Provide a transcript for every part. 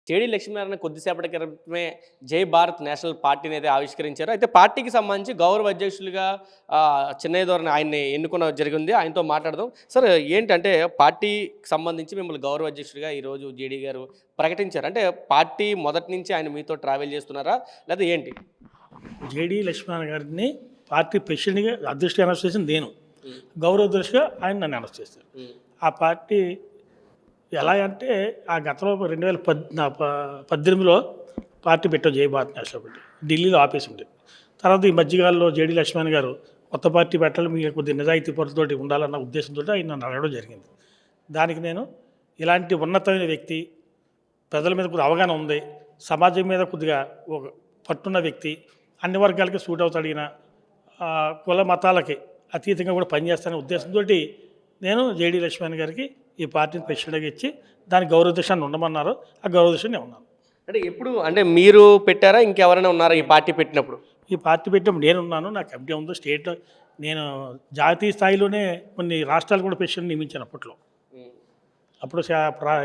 JD Lakshminarayana కొద్దిసేపటి క్రితమే జై భారత్ నేషనల్ పార్టీని అయితే ఆవిష్కరించారు. అయితే పార్టీకి సంబంధించి గౌరవ అధ్యక్షులుగా చిన్నయ్య ధోరణి ఆయన్ని ఎన్నుకోవడం జరిగింది. ఆయనతో మాట్లాడదాం. సార్, ఏంటంటే పార్టీకి సంబంధించి మిమ్మల్ని గౌరవ అధ్యక్షుడిగా ఈరోజు జేడీ గారు ప్రకటించారు. అంటే పార్టీ మొదటి నుంచి ఆయన మీతో ట్రావెల్ చేస్తున్నారా లేదా ఏంటి? జేడీ లక్ష్మీనారాయణ గారిని పార్టీ ప్రెసిడెంట్గా అధ్యక్షుడిగా అనౌన్స్ చేసింది నేను. గౌరవ అధ్యక్షుడిగా ఆయన నన్ను అనౌన్స్ చేశారు. ఆ పార్టీ ఎలా అంటే ఆ గతంలో 2018లో పార్టీ పెట్టాం, జై భారత్ నేషనల్ పార్టీ. ఢిల్లీలో ఆఫీస్ ఉండేది. తర్వాత ఈ మధ్యకాలంలో జేడీ లక్ష్మణ్ గారు కొత్త పార్టీ పెట్టాలి, మీకు కొద్ది నిజాయితీ పరులతోటి ఉండాలన్న ఉద్దేశంతో ఆయన నన్ను అడగడం జరిగింది. దానికి నేను ఇలాంటి ఉన్నతమైన వ్యక్తి, ప్రజల మీద కొద్దిగా అవగాహన ఉంది, సమాజం మీద కొద్దిగా ఒక పట్టున్న వ్యక్తి, అన్ని వర్గాలకి సూట్ అవుతాడిన, కుల మతాలకి అతీతంగా కూడా పనిచేస్తానే ఉద్దేశంతో నేను జేడీ లక్ష్మణ్ గారికి ఈ పార్టీని ప్రెసిడెంట్గా ఇచ్చి దానికి గౌరవదర్శనాన్ని ఉండమన్నారు. ఆ గౌరవదర్శనం ఉన్నాను. అంటే ఎప్పుడు అంటే మీరు పెట్టారా, ఇంకెవరైనా ఉన్నారా ఈ పార్టీ పెట్టినప్పుడు? ఈ పార్టీ పెట్టినప్పుడు నేనున్నాను. నా కమిటీ ఉందో స్టేట్లో. నేను జాతీయ స్థాయిలోనే కొన్ని రాష్ట్రాలు కూడా ప్రెసిడెంట్ నియమించాను అప్పట్లో. అప్పుడు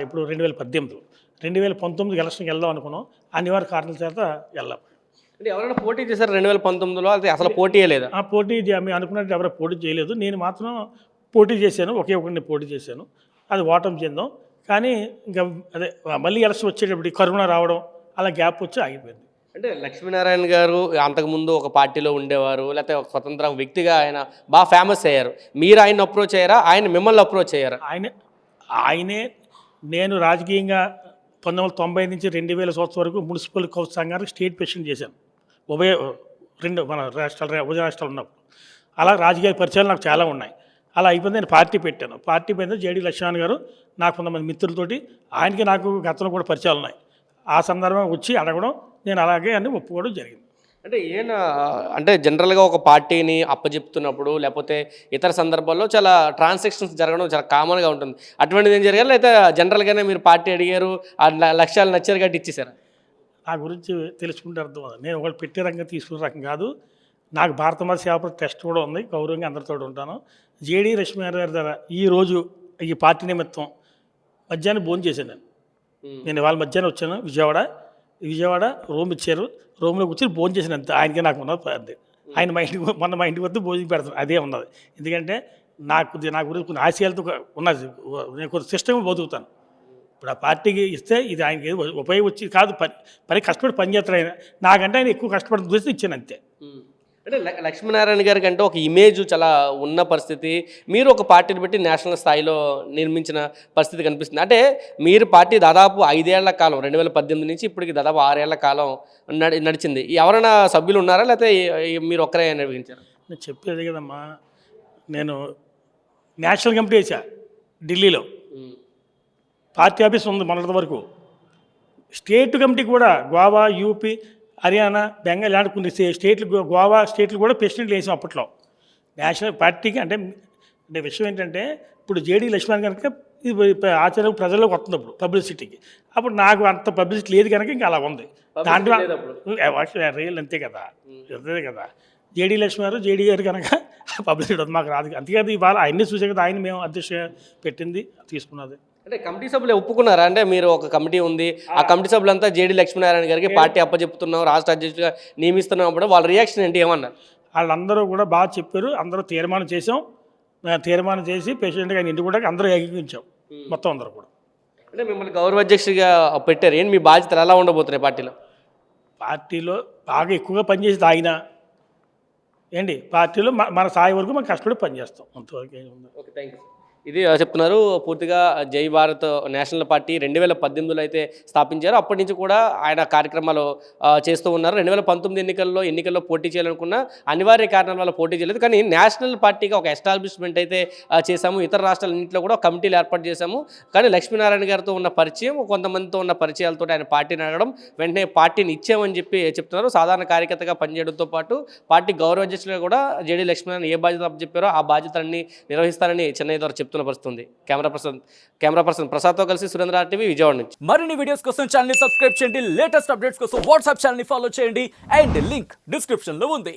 ఇప్పుడు 2018 2019 ఎలక్షన్కి వెళ్దాం అనుకున్నాం. అనివార్య కారణాల చేత వెళ్ళాం. అంటే ఎవరైనా పోటీ చేశారు 2019లో? అయితే అసలు పోటీ లేదు. పోటీ మేము అనుకున్నట్టు ఎవరో పోటీ చేయలేదు. నేను మాత్రం పోటీ చేశాను. ఒకే ఒకరిని పోటీ చేశాను. అది ఓటమి చెందాం. కానీ ఇంకా అదే మళ్ళీ ఎలక్షన్ వచ్చేటప్పుడు కరోనా రావడం అలా గ్యాప్ వచ్చి ఆగిపోయింది. అంటే లక్ష్మీనారాయణ గారు అంతకుముందు ఒక పార్టీలో ఉండేవారు, లేకపోతే ఒక స్వతంత్ర వ్యక్తిగా ఆయన బాగా ఫేమస్ అయ్యారు. మీరు ఆయన అప్రోచ్ అయ్యారా, ఆయన మిమ్మల్ని అప్రోచ్ అయ్యారా? ఆయనే. నేను రాజకీయంగా 1990 నుంచి 2000 సంవత్సరం వరకు మున్సిపల్ కౌన్సిల్ సంఘానికి స్టేట్ ప్రెసిడెంట్ చేశాను. మన ఉభయ రాష్ట్రాలు ఉన్నప్పుడు. అలా రాజకీయ పరిచయాలు నాకు చాలా ఉన్నాయి. అలా అయిపోయింది. నేను పార్టీ పెట్టాను. పార్టీ పెట్టిన జేడీ లక్ష్మణ్ గారు నాకు కొంతమంది మిత్రులతోటి, ఆయనకి నాకు గతంలో కూడా పరిచయాలు ఉన్నాయి. ఆ సందర్భంగా వచ్చి అడగడం, నేను అలాగే అని ఒప్పుకోవడం జరిగింది. అంటే అంటే జనరల్గా ఒక పార్టీని అప్పచెప్తున్నప్పుడు లేకపోతే ఇతర సందర్భాల్లో చాలా ట్రాన్సాక్షన్స్ జరగడం చాలా కామన్గా ఉంటుంది. అటువంటిది ఏం జరగాలి, లేకపోతే జనరల్గానే మీరు పార్టీ అడిగారు, ఆ లక్ష్యాలు నచ్చారు కాబట్టి ఇచ్చేసారు? నా గురించి తెలుసుకుంటే అర్థం. నేను ఒకళ్ళు పెట్టే రకంగా తీసుకునే రకం కాదు. నాకు భారత మాత సేవ టెస్ట్ కూడా ఉంది. గౌరవంగా అందరితో ఉంటాను. జేడీ లక్ష్మీనారాయణ గారి ద్వారా ఈరోజు ఈ పార్టీ నిమిత్తం మధ్యాహ్నం భోజనం చేశాను. నేను ఇవాళ మధ్యాహ్నం వచ్చాను విజయవాడ రూమ్ ఇచ్చారు. రూమ్లో కూర్చొని భోజనం చేసిన అంతే. ఆయనకి నాకు ఉన్నది. ఆయన మా ఇంటికి వద్ద భోజనం పెడతాను. అదే ఉన్నది. ఎందుకంటే నా గురించి కొన్ని ఆశయాలతో ఉన్నది. నేను కొంత సిస్టమ్ బతుకుతాను. ఇప్పుడు ఆ పార్టీకి ఇస్తే ఇది ఆయనకి ఉపయోగం వచ్చి కాదు, పని కష్టపడి పని చేస్తాడు ఆయన. నాకంటే ఆయన ఎక్కువ కష్టపడి చూస్తే ఇచ్చాను అంతే. అంటే లక్ష్మీనారాయణ గారికి అంటే ఒక ఇమేజ్ చాలా ఉన్న పరిస్థితి, మీరు ఒక పార్టీని బట్టి నేషనల్ స్థాయిలో నిర్మించిన పరిస్థితి కనిపిస్తుంది. అంటే మీరు పార్టీ దాదాపు 5 ఏళ్ల కాలం 2018 నుంచి ఇప్పటికి దాదాపు 6 ఏళ్ల కాలం నడిచింది. ఎవరైనా సభ్యులు ఉన్నారా, లేకపోతే మీరు ఒక్కరే నిర్వహించారా? నేను చెప్పేది కదమ్మా, నేను నేషనల్ కమిటీ వేసా ఢిల్లీలో. పార్టీ ఆఫీస్ ఉంది మొన్నటి వరకు. స్టేట్ కమిటీ కూడా గోవా, యూపీ, హర్యానా, బెంగాల్ ఇలాంటి కొన్ని స్టేట్లు, గోవా స్టేట్లు కూడా ప్రెసిడెంట్లు వేసాం అప్పట్లో నేషనల్ పార్టీకి. అంటే విషయం ఏంటంటే ఇప్పుడు జేడీ లక్ష్మణ్ కనుక ఇది ఆచార్య ప్రజల్లోకి వస్తుంది అప్పుడు పబ్లిసిటీకి. అప్పుడు నాకు అంత పబ్లిసిటీ లేదు కనుక ఇంకా అలా ఉంది. దాంట్లో రియల్ అంతే కదా. జేడీ లక్ష్మణ్ జేడీ గారు కనుక పబ్లిసిటీ ఉంది, మాకు రాదు. అంతేకాదు ఇవాళ ఆయన్ని చూసే కదా ఆయన మేము అధ్యక్ష పెట్టింది తీసుకున్నది. అంటే కమిటీ సభ్యులు ఒప్పుకున్నారా? అంటే మీరు ఒక కమిటీ ఉంది, ఆ కమిటీ సభ్యులంతా జేడీ లక్ష్మీనారాయణ గారికి పార్టీ అప్పచెప్తున్నాం, రాష్ట్ర అధ్యక్షుడిగా నియమిస్తున్నాం అప్పుడు వాళ్ళ రియాక్షన్ ఏంటి, ఏమన్నారు? వాళ్ళందరూ కూడా బాగా చెప్పారు. అందరూ తీర్మానం చేసాం. తీర్మానం చేసి ప్రెసిడెంట్గా ఆయన ఇంటి కూడా అందరూ ఏకీకరించాం మొత్తం అందరూ కూడా. అంటే మిమ్మల్ని గౌరవ అధ్యక్షుడిగా పెట్టారు. ఏంటి మీ బాధ్యతలు ఎలా ఉండబోతున్నాయి పార్టీలో బాగా ఎక్కువగా పనిచేసి ఆయన పార్టీలో మన స్థాయి వరకు మనం కష్టపడి పనిచేస్తాం అంతవరకు. ఏముంది. Okay, thank you. ఇది చెప్తున్నారు. పూర్తిగా జై భారత్ నేషనల్ పార్టీ 2018లో అయితే స్థాపించారు. అప్పటి నుంచి కూడా ఆయన కార్యక్రమాలు చేస్తూ ఉన్నారు. 2019 ఎన్నికల్లో పోటీ చేయాలనుకున్న అనివార్య కారణాల వల్ల పోటీ చేయలేదు. కానీ నేషనల్ పార్టీగా ఒక ఎస్టాబ్లిష్మెంట్ అయితే చేశాము. ఇతర రాష్ట్రాలన్నింటిలో కూడా కమిటీలు ఏర్పాటు చేశాము. కానీ లక్ష్మీనారాయణ గారితో ఉన్న పరిచయం, కొంతమందితో ఉన్న పరిచయాలతో ఆయన పార్టీని అడగడం, వెంటనే పార్టీని ఇచ్చామని చెప్పి చెప్తున్నారు. సాధారణ కార్యకర్తగా పనిచేయడంతో పాటు పార్టీ గౌరవ అధ్యక్షులుగా కూడా జేడీ లక్ష్మీనారాయణ ఏ బాధ్యత చెప్పారో ఆ బాధ్యతలన్నీ నిర్వహిస్తారని చెన్నై ద్వారా చెప్తున్న పరిస్థితుంది. కెమెరా పర్సన్ ప్రసాద్తో కలిసి సురేంద్ర టీవీ, విజయవాడ నుంచి. మరిన్ని వీడియోస్ కోసం ఛానల్ ని సబ్స్క్రైబ్ చేయండి. లేటెస్ట్ అప్డేట్స్ కోసం వాట్సాప్ ఛానల్ ని ఫాలో చేయండి. అండ్ లింక్ డిస్క్రిప్షన్ లో ఉంది.